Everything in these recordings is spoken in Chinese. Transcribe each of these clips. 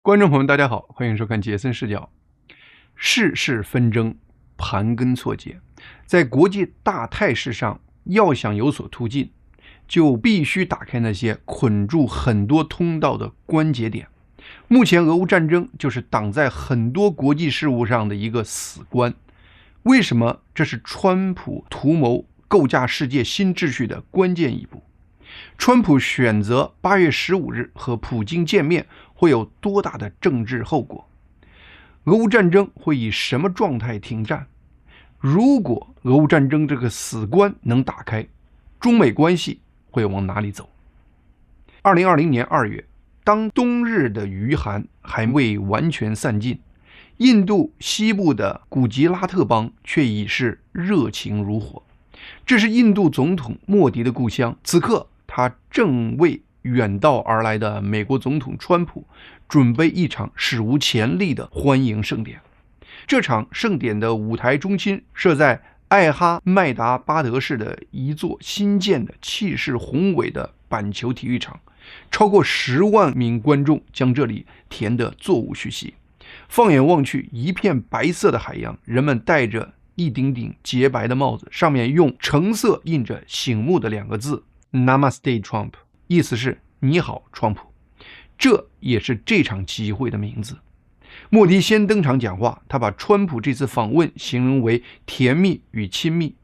观众朋友们，大家好，欢迎收看杰森视角。世事纷争，盘根错节，在国际大态势上，要想有所突进，就必须打开那些捆住很多通道的关节点。目前，俄乌战争就是挡在很多国际事务上的一个死关。为什么这是川普图谋构架世界新秩序的关键一步？川普选择8月15日和普京见面，会有多大的政治后果？俄乌战争会以什么状态停战？如果俄乌战争这个死关能打开，中美关系会往哪里走？2020年2月，当冬日的余寒还未完全散尽，印度西部的古吉拉特邦却已是热情如火。这是印度总统莫迪的故乡，此刻他正为远道而来的美国总统川普准备一场史无前例的欢迎盛典。这场盛典的舞台中心设在艾哈迈达巴德市的一座新建的气势宏伟的板球体育场，超过10万名观众将这里填得座无虚席。放眼望去，一片白色的海洋，人们戴着一顶顶洁白的帽子，上面用橙色印着醒目的2个字 Namaste Trump， 意思是你好川普，这也是这场集会的名字。莫迪先登场讲话，他把川普这次访问形容为甜蜜与亲密，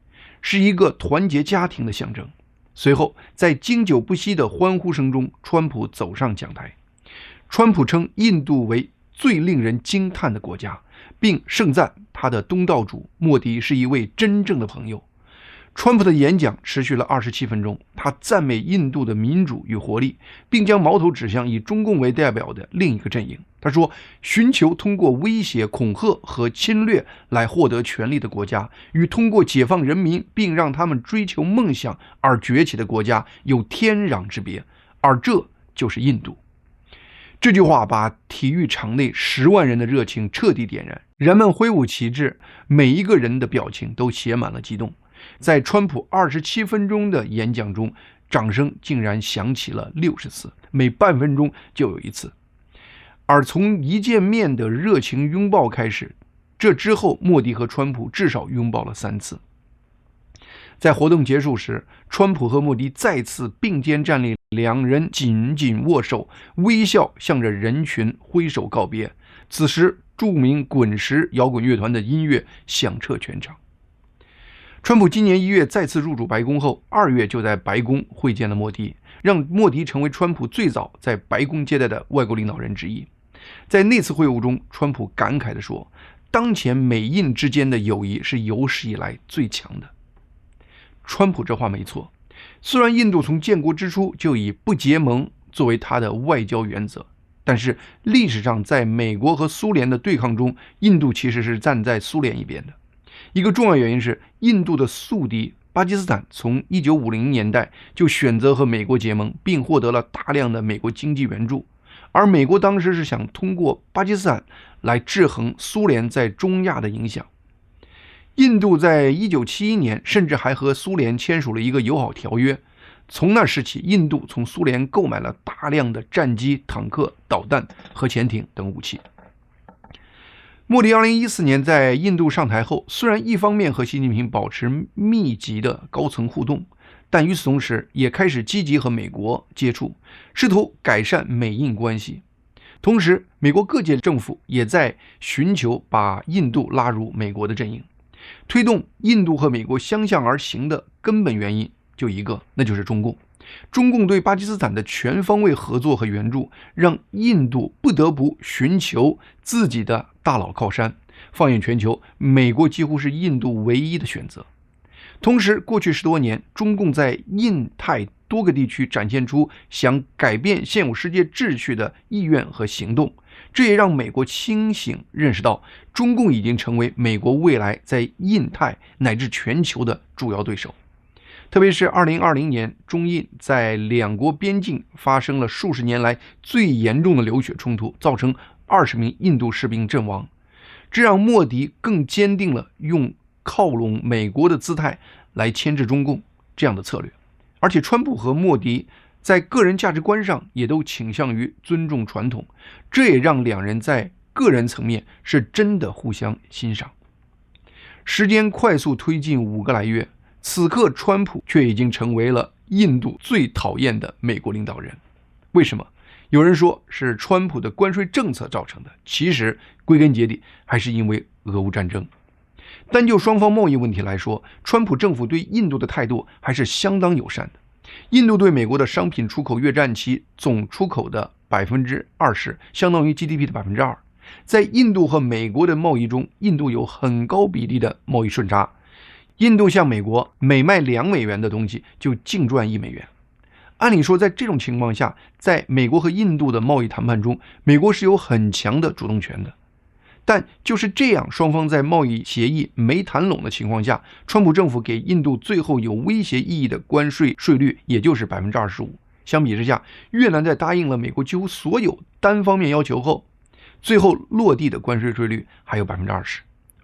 是一个团结家庭的象征。随后在经久不息的欢呼声中，川普走上讲台。川普称印度为最令人惊叹的国家，并盛赞他的东道主莫迪是一位真正的朋友。川普的演讲持续了27分钟，他赞美印度的民主与活力，并将矛头指向以中共为代表的另一个阵营。他说，寻求通过威胁、恐吓和侵略来获得权力的国家，与通过解放人民并让他们追求梦想而崛起的国家有天壤之别，而这就是印度。这句话把体育场内10万人的热情彻底点燃，人们挥舞旗帜，每一个人的表情都写满了激动。在川普27分钟的演讲中，掌声竟然响起了60次，每半分钟就有一次。而从一见面的热情拥抱开始，这之后莫迪和川普至少拥抱了3次。在活动结束时，川普和莫迪再次并肩站立，两人紧紧握手，微笑向着人群挥手告别。此时，著名滚石摇滚乐团的音乐响彻全场。川普今年1月再次入主白宫后，2月就在白宫会见了莫迪，让莫迪成为川普最早在白宫接待的外国领导人之一。在那次会晤中，川普感慨地说，当前美印之间的友谊是有史以来最强的。川普这话没错，虽然印度从建国之初就以不结盟作为他的外交原则，但是历史上在美国和苏联的对抗中，印度其实是站在苏联一边的。一个重要原因是，印度的宿敌巴基斯坦从1950年代就选择和美国结盟，并获得了大量的美国经济援助，而美国当时是想通过巴基斯坦来制衡苏联在中亚的影响。印度在1971年甚至还和苏联签署了一个友好条约，从那时起，印度从苏联购买了大量的战机、坦克、导弹、核潜艇等武器。莫迪2014年在印度上台后，虽然一方面和习近平保持密集的高层互动，但与此同时也开始积极和美国接触，试图改善美印关系。同时，美国各界政府也在寻求把印度拉入美国的阵营。推动印度和美国相向而行的根本原因就一个，那就是中共。中共对巴基斯坦的全方位合作和援助，让印度不得不寻求自己的大佬靠山。放眼全球，美国几乎是印度唯一的选择。同时，过去10多年，中共在印太多个地区展现出想改变现有世界秩序的意愿和行动，这也让美国清醒认识到，中共已经成为美国未来在印太乃至全球的主要对手。特别是2020年，中印在两国边境发生了数十年来最严重的流血冲突，造成20名印度士兵阵亡，这让莫迪更坚定了用靠拢美国的姿态来牵制中共这样的策略。而且川普和莫迪在个人价值观上也都倾向于尊重传统，这也让两人在个人层面是真的互相欣赏。时间快速推进5个来月，此刻川普却已经成为了印度最讨厌的美国领导人。为什么？有人说是川普的关税政策造成的，其实归根结底还是因为俄乌战争。单就双方贸易问题来说，川普政府对印度的态度还是相当友善的。印度对美国的商品出口约占其总出口的20%，相当于 GDP 的2%。在印度和美国的贸易中，印度有很高比例的贸易顺差。印度向美国每卖2美元的东西就净赚1美元。按理说，在这种情况下，在美国和印度的贸易谈判中，美国是有很强的主动权的。但就是这样，双方在贸易协议没谈拢的情况下，川普政府给印度最后有威胁意义的关税税率也就是25%。相比之下，越南在答应了美国几乎所有单方面要求后，最后落地的关税税率还有20%。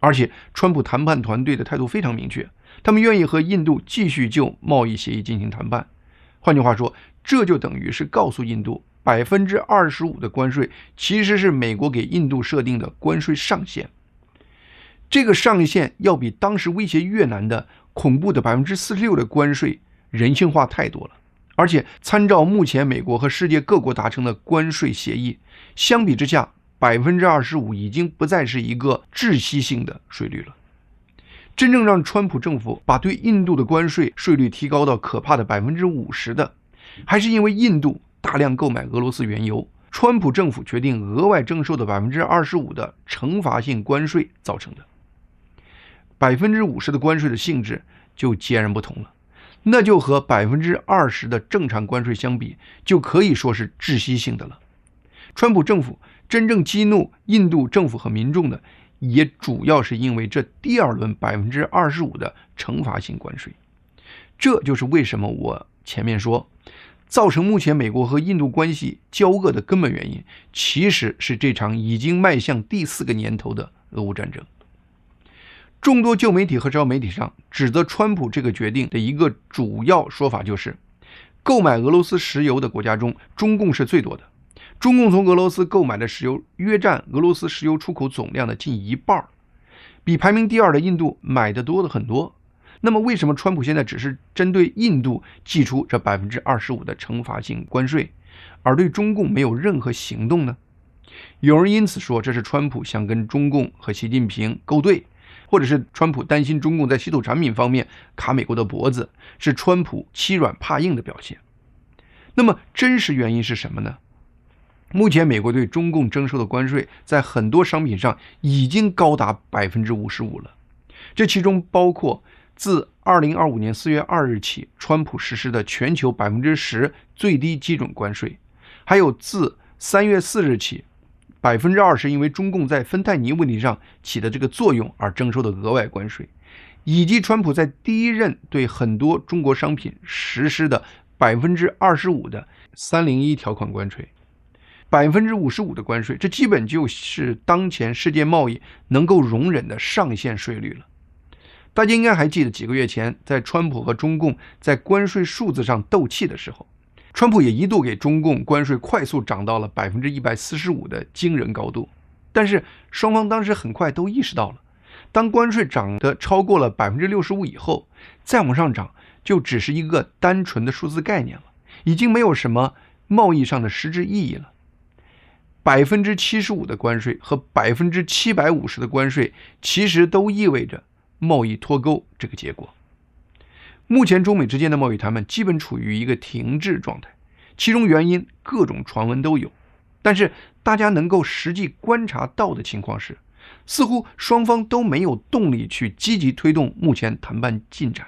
而且川普谈判团队的态度非常明确，他们愿意和印度继续就贸易协议进行谈判。换句话说，这就等于是告诉印度，25%的关税其实是美国给印度设定的关税上限。这个上限要比当时威胁越南的恐怖的46%的关税人性化太多了。而且参照目前美国和世界各国达成的关税协议，相比之下，25%已经不再是一个窒息性的税率了。真正让川普政府把对印度的关税税率提高到可怕的50%的，还是因为印度大量购买俄罗斯原油，川普政府决定额外征收的25%的惩罚性关税造成的。50%的关税的性质就截然不同了，那就和20%的正常关税相比，就可以说是窒息性的了。川普政府真正激怒印度政府和民众的，也主要是因为这第二轮25%的惩罚性关税。这就是为什么我前面说，造成目前美国和印度关系交恶的根本原因，其实是这场已经迈向第4个年头的俄乌战争。众多旧媒体和社交媒体上指责川普这个决定的一个主要说法就是，购买俄罗斯石油的国家中，中共是最多的。中共从俄罗斯购买的石油约占俄罗斯石油出口总量的近1半，比排名第2的印度买的多的很多。那么为什么川普现在只是针对印度祭出这25%的惩罚性关税，而对中共没有任何行动呢？有人因此说，这是川普想跟中共和习近平勾兑，或者是川普担心中共在稀土产品方面卡美国的脖子，是川普欺软怕硬的表现。那么真实原因是什么呢？目前美国对中共征收的关税在很多商品上已经高达55%了，这其中包括自2025年4月2日起川普实施的全球10%最低基准关税，还有自3月4日起20%因为中共在芬太尼问题上起的这个作用而征收的额外关税，以及川普在第一任对很多中国商品实施的25%的301条款关税。55%的关税，这基本就是当前世界贸易能够容忍的上限税率了。大家应该还记得几个月前，在川普和中共在关税数字上斗气的时候，川普也一度给中共关税快速涨到了145%的惊人高度。但是双方当时很快都意识到了，当关税涨得超过了65%以后，再往上涨就只是一个单纯的数字概念了，已经没有什么贸易上的实质意义了。75%的关税和750%的关税其实都意味着贸易脱钩这个结果。目前中美之间的贸易谈判基本处于一个停滞状态，其中原因各种传闻都有，但是大家能够实际观察到的情况是，似乎双方都没有动力去积极推动目前谈判进展。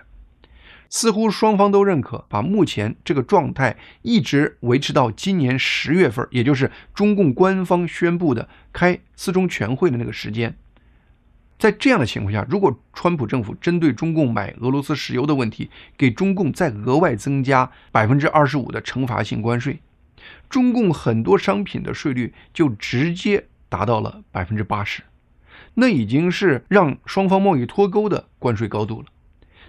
似乎双方都认可把目前这个状态一直维持到今年10月份，也就是中共官方宣布的开4中全会的那个时间。在这样的情况下，如果川普政府针对中共买俄罗斯石油的问题给中共再额外增加25%的惩罚性关税，中共很多商品的税率就直接达到了80%，那已经是让双方贸易脱钩的关税高度了。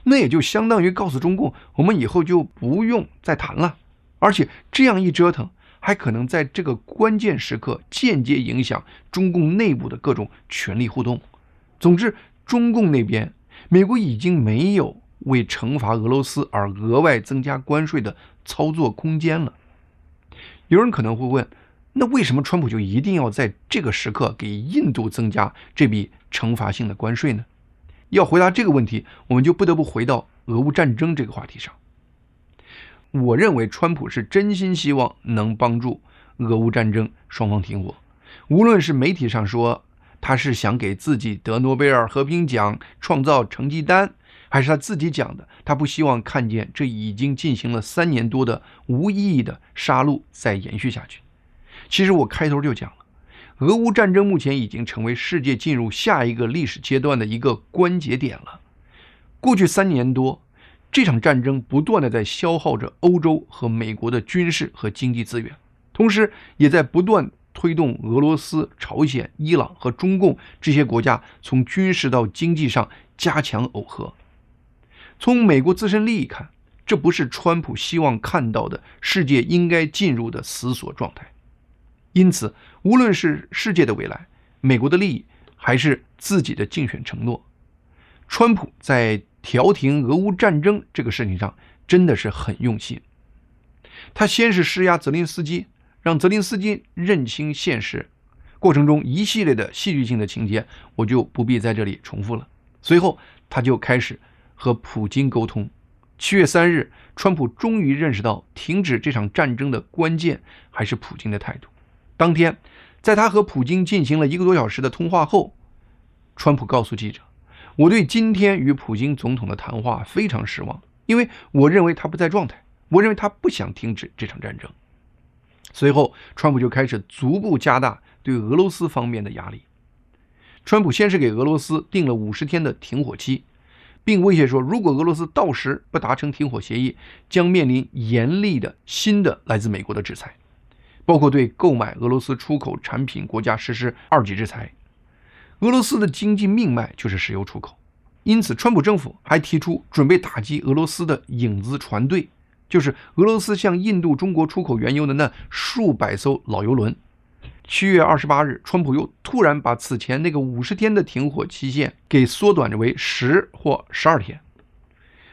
那也就相当于告诉中共，我们以后就不用再谈了，而且这样一折腾，还可能在这个关键时刻间接影响中共内部的各种权力互动。总之，中共那边，美国已经没有为惩罚俄罗斯而额外增加关税的操作空间了。有人可能会问，那为什么川普就一定要在这个时刻给印度增加这笔惩罚性的关税呢？要回答这个问题，我们就不得不回到俄乌战争这个话题上。我认为川普是真心希望能帮助俄乌战争双方停火，无论是媒体上说他是想给自己得诺贝尔和平奖创造成绩单，还是他自己讲的他不希望看见这已经进行了3年多的无意义的杀戮再延续下去。其实我开头就讲了，俄乌战争目前已经成为世界进入下一个历史阶段的一个关节点了。过去3年多，这场战争不断地在消耗着欧洲和美国的军事和经济资源，同时也在不断推动俄罗斯、朝鲜、伊朗和中共这些国家从军事到经济上加强耦合。从美国自身利益看，这不是川普希望看到的世界应该进入的死锁状态。因此，无论是世界的未来、美国的利益，还是自己的竞选承诺，川普在调停俄乌战争这个事情上真的是很用心。他先是施压泽连斯基，让泽连斯基认清现实，过程中一系列的戏剧性的情节我就不必在这里重复了。随后他就开始和普京沟通。7月3日，川普终于认识到停止这场战争的关键还是普京的态度。当天，在他和普京进行了1个多小时的通话后，川普告诉记者，我对今天与普京总统的谈话非常失望，因为我认为他不在状态，我认为他不想停止这场战争。随后，川普就开始逐步加大对俄罗斯方面的压力。川普先是给俄罗斯定了50天的停火期，并威胁说，如果俄罗斯到时不达成停火协议，将面临严厉的新的来自美国的制裁，包括对购买俄罗斯出口产品国家实施2级制裁。俄罗斯的经济命脉就是石油出口，因此川普政府还提出准备打击俄罗斯的影子船队，就是俄罗斯向印度、中国出口原油的那数百艘老油轮。7月28日，川普又突然把此前那个50天的停火期限给缩短为10或12天。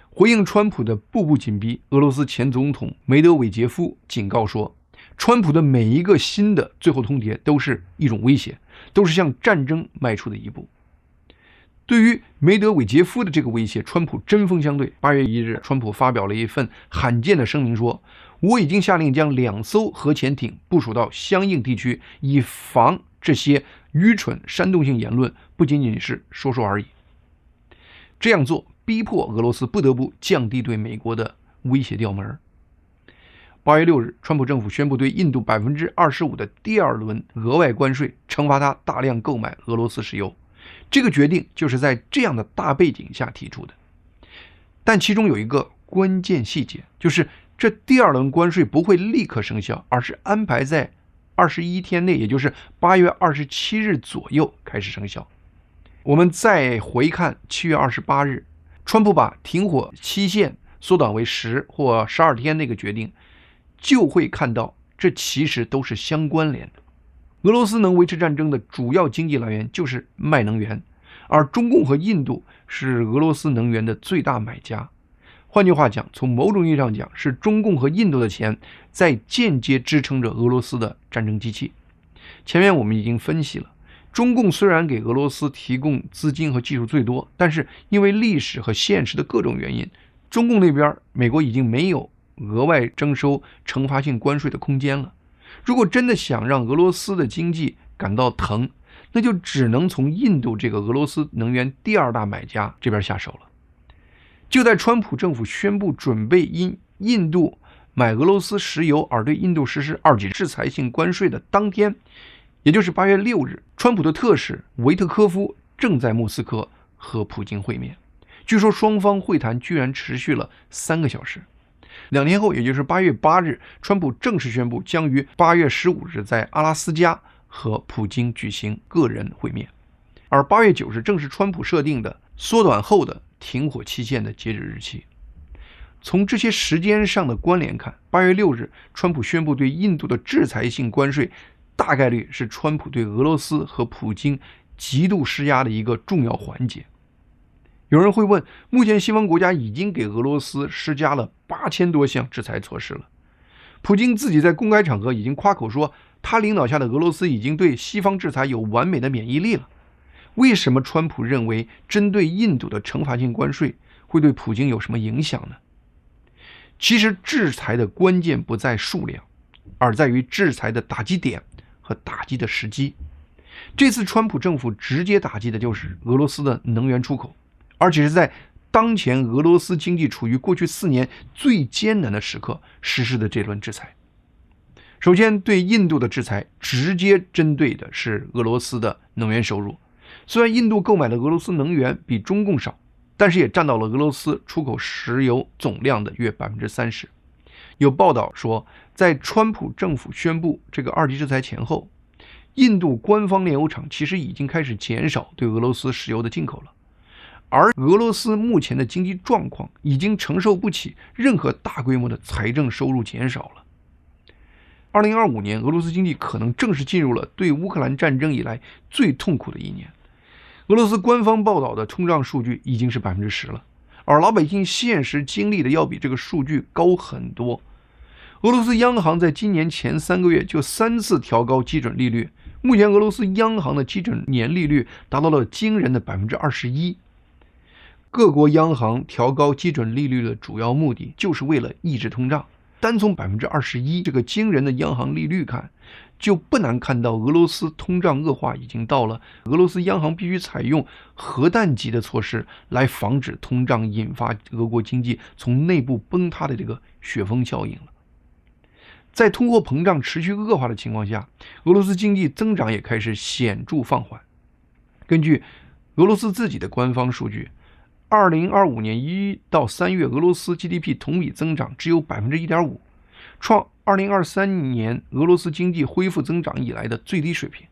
回应川普的步步紧逼，俄罗斯前总统梅德韦杰夫警告说，川普的每一个新的最后通牒都是一种威胁，都是向战争迈出的一步。对于梅德韦杰夫的这个威胁，川普针锋相对。8月1日，川普发表了一份罕见的声明说，我已经下令将2艘核潜艇部署到相应地区，以防这些愚蠢煽动性言论不仅仅是说说而已。这样做逼迫俄罗斯不得不降低对美国的威胁调门。8月6日，川普政府宣布对印度25%的第2轮额外关税，惩罚他大量购买俄罗斯石油。这个决定就是在这样的大背景下提出的。但其中有一个关键细节，就是这第2轮关税不会立刻生效，而是安排在21天内，也就是8月27日左右开始生效。我们再回看7月28日，川普把停火期限缩短为10或12天那个决定，就会看到这其实都是相关联的。俄罗斯能维持战争的主要经济来源就是卖能源，而中共和印度是俄罗斯能源的最大买家。换句话讲，从某种意义上讲，是中共和印度的钱在间接支撑着俄罗斯的战争机器。前面我们已经分析了，中共虽然给俄罗斯提供资金和技术最多，但是因为历史和现实的各种原因，中共那边美国已经没有额外征收惩罚性关税的空间了。如果真的想让俄罗斯的经济感到疼，那就只能从印度这个俄罗斯能源第2大买家这边下手了。就在川普政府宣布准备因印度买俄罗斯石油而对印度实施2级制裁性关税的当天，也就是8月6日，川普的特使维特科夫正在莫斯科和普京会面。据说双方会谈居然持续了3个小时。2天后，也就是8月8日，川普正式宣布将于8月15日在阿拉斯加和普京举行个人会面，而8月9日正是川普设定的缩短后的停火期限的截止日期。从这些时间上的关联看，8月6日，川普宣布对印度的制裁性关税，大概率是川普对俄罗斯和普京极度施压的一个重要环节。有人会问，目前西方国家已经给俄罗斯施加了8000多项制裁措施了，普京自己在公开场合已经夸口说，他领导下的俄罗斯已经对西方制裁有完美的免疫力了。为什么川普认为针对印度的惩罚性关税会对普京有什么影响呢？其实制裁的关键不在数量，而在于制裁的打击点和打击的时机。这次川普政府直接打击的就是俄罗斯的能源出口，而且是在当前俄罗斯经济处于过去4年最艰难的时刻实施的这轮制裁。首先，对印度的制裁直接针对的是俄罗斯的能源收入。虽然印度购买的俄罗斯能源比中共少，但是也占到了俄罗斯出口石油总量的约 30%。 有报道说，在川普政府宣布这个2级制裁前后，印度官方炼油厂其实已经开始减少对俄罗斯石油的进口了。而俄罗斯目前的经济状况已经承受不起任何大规模的财政收入减少了。2025年，俄罗斯经济可能正式进入了对乌克兰战争以来最痛苦的一年。俄罗斯官方报道的通胀数据已经是 10%了，而老百姓现实经历的要比这个数据高很多。俄罗斯央行在今年前3个月就3次调高基准利率，目前俄罗斯央行的基准年利率达到了惊人的 21%。各国央行调高基准利率的主要目的就是为了抑制通胀。单从 21% 这个惊人的央行利率看，就不难看到俄罗斯通胀恶化已经到了俄罗斯央行必须采用核弹级的措施来防止通胀引发俄国经济从内部崩塌的这个雪峰效应了。在通货膨胀持续恶化的情况下，俄罗斯经济增长也开始显著放缓。根据俄罗斯自己的官方数据，2025年1到3月，俄罗斯 GDP 同比增长只有 1.5%， 创2023年俄罗斯经济恢复增长以来的最低水平。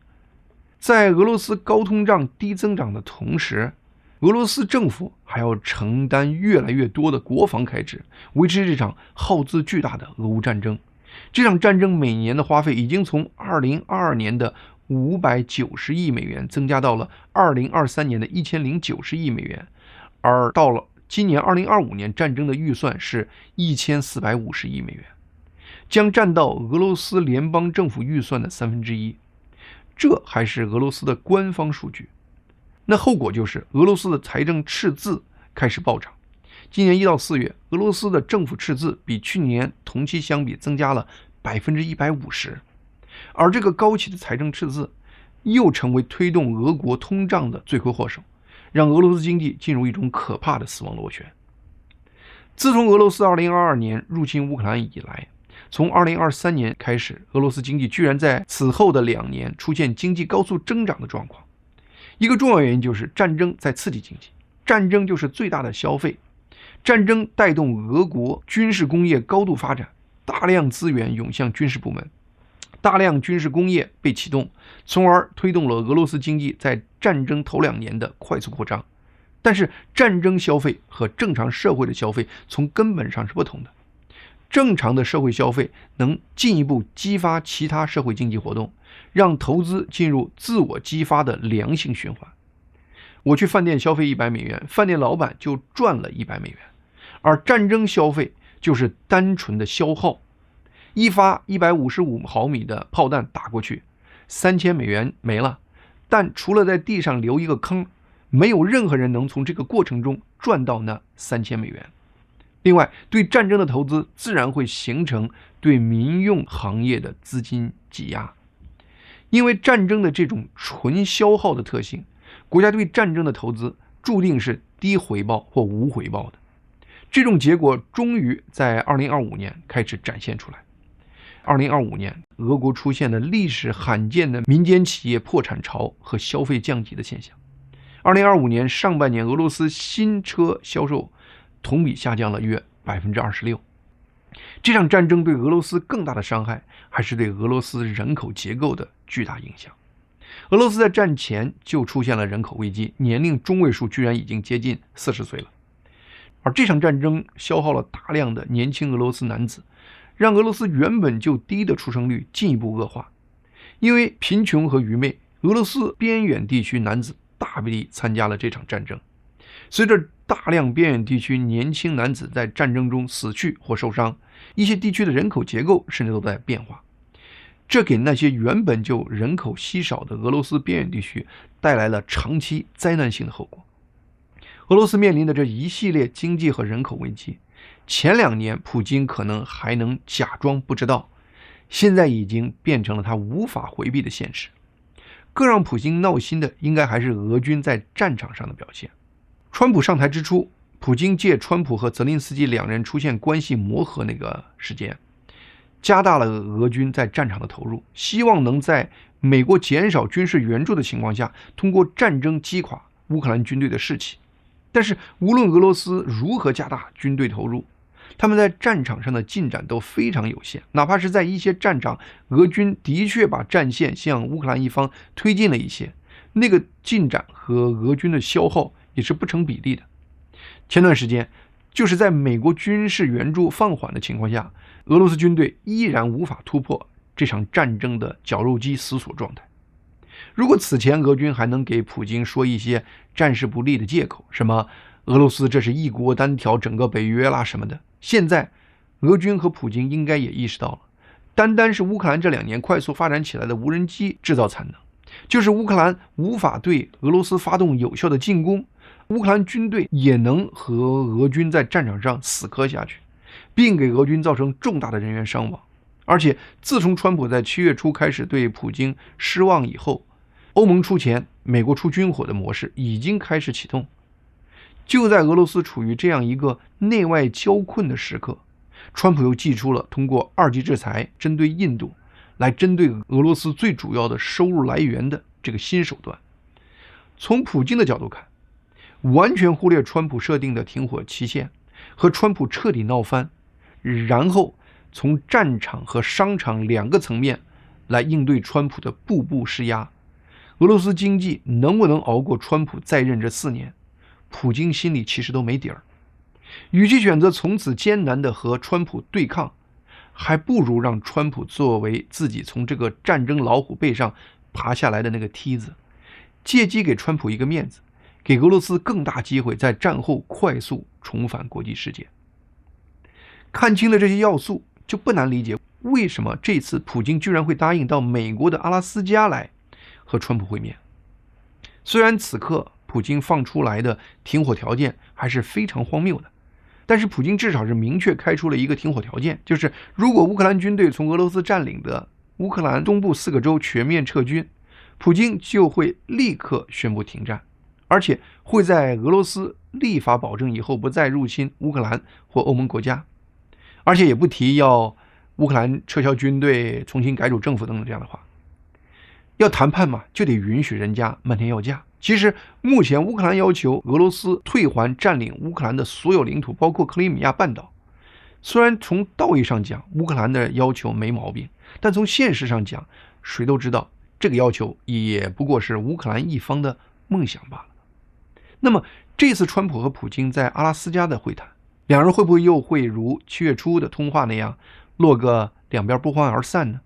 在俄罗斯高通胀低增长的同时，俄罗斯政府还要承担越来越多的国防开支，维持这场耗资巨大的俄乌战争。这场战争每年的花费已经从2022年的590亿美元增加到了2023年的1090亿美元，而到了今年2025年，战争的预算是1450亿美元，将占到俄罗斯联邦政府预算的1/3。这还是俄罗斯的官方数据。那后果就是俄罗斯的财政赤字开始暴涨。今年1到4月，俄罗斯的政府赤字比去年同期相比增加了 150%， 而这个高企的财政赤字又成为推动俄国通胀的罪魁祸首，让俄罗斯经济进入一种可怕的死亡螺旋。自从俄罗斯2022年入侵乌克兰以来，从2023年开始，俄罗斯经济居然在此后的2年出现经济高速增长的状况。一个重要原因就是战争在刺激经济，战争就是最大的消费，战争带动俄国军事工业高度发展，大量资源涌向军事部门，大量军事工业被启动，从而推动了俄罗斯经济在战争头2年的快速扩张。但是战争消费和正常社会的消费从根本上是不同的。正常的社会消费能进一步激发其他社会经济活动，让投资进入自我激发的良性循环。我去饭店消费100美元，饭店老板就赚了100美元。而战争消费就是单纯的消耗，一发155毫米的炮弹打过去，3000美元没了，但除了在地上留一个坑，没有任何人能从这个过程中赚到那3000美元。另外，对战争的投资自然会形成对民用行业的资金挤压。因为战争的这种纯消耗的特性，国家对战争的投资注定是低回报或无回报的。这种结果终于在2025年开始展现出来。2025年，俄国出现了历史罕见的民间企业破产潮和消费降级的现象。2025年上半年，俄罗斯新车销售同比下降了约 26%。这场战争对俄罗斯更大的伤害，还是对俄罗斯人口结构的巨大影响。俄罗斯在战前就出现了人口危机，年龄中位数居然已经接近40岁了。而这场战争消耗了大量的年轻俄罗斯男子，让俄罗斯原本就低的出生率进一步恶化。因为贫穷和愚昧，俄罗斯边远地区男子大比例参加了这场战争。随着大量边远地区年轻男子在战争中死去或受伤，一些地区的人口结构甚至都在变化，这给那些原本就人口稀少的俄罗斯边远地区带来了长期灾难性的后果。俄罗斯面临的这一系列经济和人口危机，前2年普京可能还能假装不知道，现在已经变成了他无法回避的现实。更让普京闹心的应该还是俄军在战场上的表现。川普上台之初，普京借川普和泽连斯基2人出现关系磨合那个时间，加大了俄军在战场的投入，希望能在美国减少军事援助的情况下，通过战争击垮乌克兰军队的士气。但是无论俄罗斯如何加大军队投入，他们在战场上的进展都非常有限，哪怕是在一些战场，俄军的确把战线向乌克兰一方推进了一些，那个进展和俄军的消耗也是不成比例的。前段时间，就是在美国军事援助放缓的情况下，俄罗斯军队依然无法突破这场战争的绞肉机死锁状态。如果此前俄军还能给普京说一些战事不利的借口，什么俄罗斯这是一国单挑整个北约啦什么的，现在俄军和普京应该也意识到了，单单是乌克兰这2年快速发展起来的无人机制造产能，就是乌克兰无法对俄罗斯发动有效的进攻，乌克兰军队也能和俄军在战场上死磕下去，并给俄军造成重大的人员伤亡。而且自从川普在7月初开始对普京失望以后，欧盟出钱，美国出军火的模式已经开始启动。就在俄罗斯处于这样一个内外交困的时刻，川普又祭出了通过2级制裁针对印度，来针对俄罗斯最主要的收入来源的这个新手段。从普京的角度看，完全忽略川普设定的停火期限，和川普彻底闹翻，然后从战场和商场2个层面来应对川普的步步施压。俄罗斯经济能不能熬过川普在任这4年，普京心里其实都没底儿。与其选择从此艰难的和川普对抗，还不如让川普作为自己从这个战争老虎背上爬下来的那个梯子，借机给川普一个面子，给俄罗斯更大机会在战后快速重返国际世界。看清了这些要素，就不难理解为什么这次普京居然会答应到美国的阿拉斯加来和川普会面。虽然此刻普京放出来的停火条件还是非常荒谬的，但是普京至少是明确开出了一个停火条件，就是如果乌克兰军队从俄罗斯占领的乌克兰东部4个州全面撤军，普京就会立刻宣布停战，而且会在俄罗斯立法保证以后不再入侵乌克兰或欧盟国家，而且也不提要乌克兰撤销军队、重新改组政府等等这样的话。要谈判嘛，就得允许人家漫天要价。其实目前乌克兰要求俄罗斯退还占领乌克兰的所有领土，包括克里米亚半岛。虽然从道义上讲乌克兰的要求没毛病，但从现实上讲，谁都知道这个要求也不过是乌克兰一方的梦想罢了。那么这次川普和普京在阿拉斯加的会谈，两人会不会又会如7月初的通话那样落个两边不欢而散呢？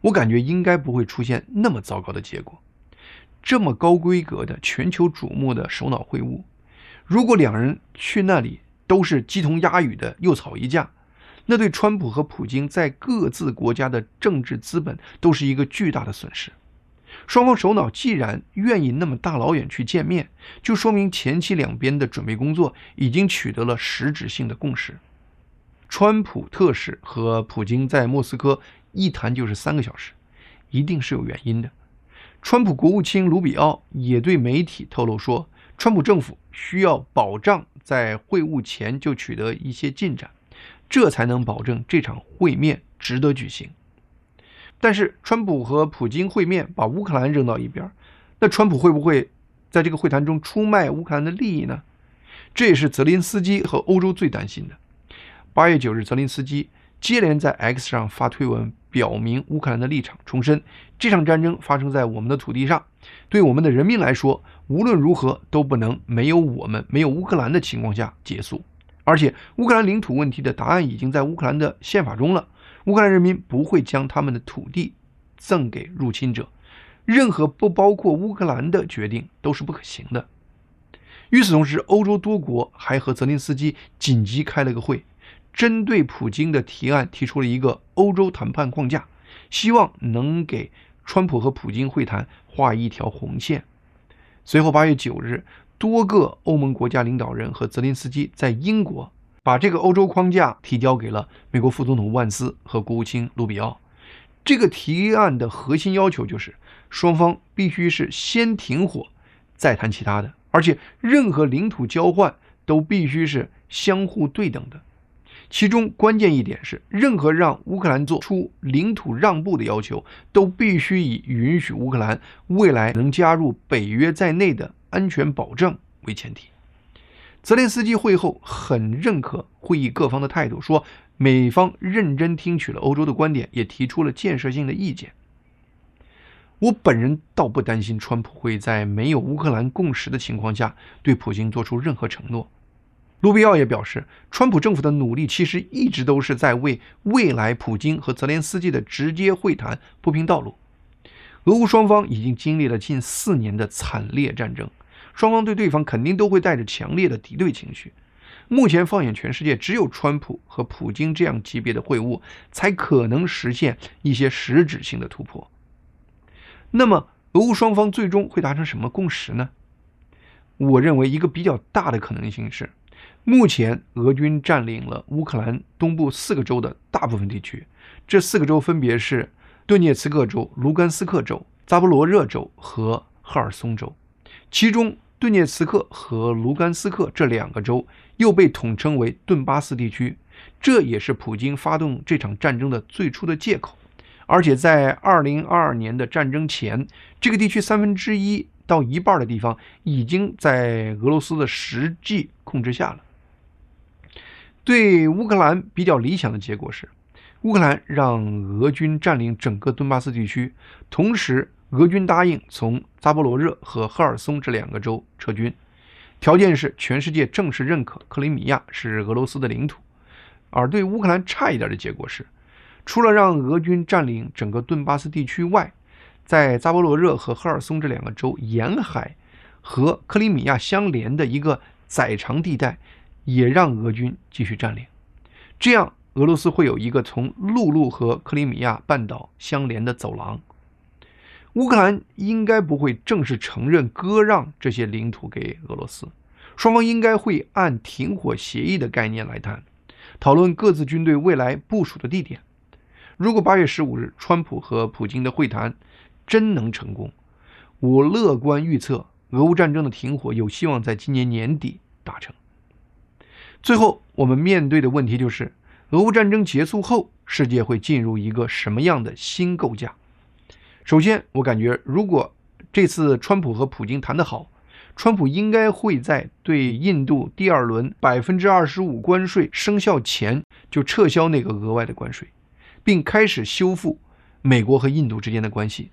我感觉应该不会出现那么糟糕的结果。这么高规格的全球瞩目的首脑会晤，如果两人去那里都是鸡同鸭语的又吵一架，那对川普和普京在各自国家的政治资本都是一个巨大的损失。双方首脑既然愿意那么大老远去见面，就说明前期两边的准备工作已经取得了实质性的共识。川普特使和普京在莫斯科一谈就是3个小时，一定是有原因的。川普国务卿卢比奥也对媒体透露说，川普政府需要保障在会晤前就取得一些进展，这才能保证这场会面值得举行。但是川普和普京会面把乌克兰扔到一边，那川普会不会在这个会谈中出卖乌克兰的利益呢？这也是泽连斯基和欧洲最担心的。8月9日，泽连斯基接连在 X 上发推文，表明乌克兰的立场，重申这场战争发生在我们的土地上，对我们的人民来说，无论如何都不能没有我们、没有乌克兰的情况下结束。而且乌克兰领土问题的答案已经在乌克兰的宪法中了，乌克兰人民不会将他们的土地赠给入侵者，任何不包括乌克兰的决定都是不可行的。与此同时，欧洲多国还和泽连斯基紧急开了个会，针对普京的提案提出了一个欧洲谈判框架，希望能给川普和普京会谈画一条红线。随后8月9日，多个欧盟国家领导人和泽连斯基在英国把这个欧洲框架提交给了美国副总统万斯和国务卿卢比奥。这个提案的核心要求就是双方必须是先停火再谈其他的，而且任何领土交换都必须是相互对等的。其中关键一点是，任何让乌克兰做出领土让步的要求都必须以允许乌克兰未来能加入北约在内的安全保证为前提。泽连斯基会后很认可会议各方的态度，说美方认真听取了欧洲的观点，也提出了建设性的意见。我本人倒不担心川普会在没有乌克兰共识的情况下对普京做出任何承诺。卢比奥也表示，川普政府的努力其实一直都是在为未来普京和泽连斯基的直接会谈铺平道路。俄乌双方已经经历了近4年的惨烈战争，双方对对方肯定都会带着强烈的敌对情绪。目前放眼全世界，只有川普和普京这样级别的会晤才可能实现一些实质性的突破。那么俄乌双方最终会达成什么共识呢？我认为一个比较大的可能性是，目前俄军占领了乌克兰东部4个州的大部分地区，这4个州分别是顿涅茨克州、卢甘斯克州、扎波罗热州和赫尔松州。其中顿涅茨克和卢甘斯克这2个州又被统称为顿巴斯地区，这也是普京发动这场战争的最初的借口。而且在2022年的战争前，这个地区1/3到1半的地方已经在俄罗斯的实际控制下了。对乌克兰比较理想的结果是，乌克兰让俄军占领整个顿巴斯地区，同时俄军答应从扎波罗热和赫尔松这2个州撤军，条件是全世界正式认可克里米亚是俄罗斯的领土。而对乌克兰差一点的结果是，除了让俄军占领整个顿巴斯地区外，在扎波罗热和赫尔松这2个州沿海和克里米亚相连的一个窄长地带也让俄军继续占领，这样俄罗斯会有一个从陆路和克里米亚半岛相连的走廊。乌克兰应该不会正式承认割让这些领土给俄罗斯，双方应该会按停火协议的概念来谈，讨论各自军队未来部署的地点。如果8月15日川普和普京的会谈真能成功，我乐观预测俄乌战争的停火有希望在今年年底达成。最后我们面对的问题就是，俄乌战争结束后，世界会进入一个什么样的新构架？首先，我感觉如果这次川普和普京谈得好，川普应该会在对印度第2轮25%关税生效前就撤销那个额外的关税，并开始修复美国和印度之间的关系。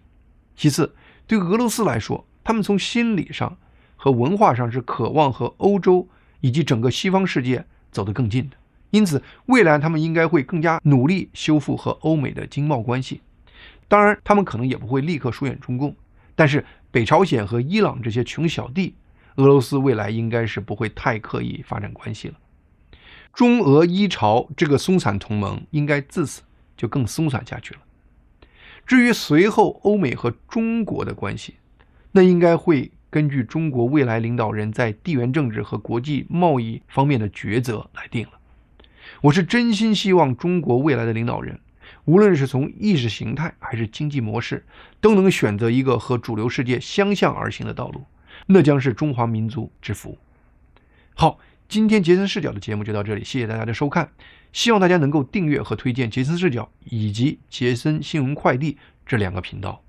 其次，对俄罗斯来说，他们从心理上和文化上是渴望和欧洲以及整个西方世界走得更近的，因此未来他们应该会更加努力修复和欧美的经贸关系。当然他们可能也不会立刻疏远中共，但是北朝鲜和伊朗这些穷小弟，俄罗斯未来应该是不会太刻意发展关系了。中俄伊朝这个松散同盟应该自此就更松散下去了。至于随后欧美和中国的关系，那应该会根据中国未来领导人在地缘政治和国际贸易方面的抉择来定了。我是真心希望中国未来的领导人，无论是从意识形态还是经济模式，都能选择一个和主流世界相向而行的道路，那将是中华民族之福。好，今天杰森视角的节目就到这里，谢谢大家的收看，希望大家能够订阅和推荐杰森视角以及杰森新闻快递这2个频道。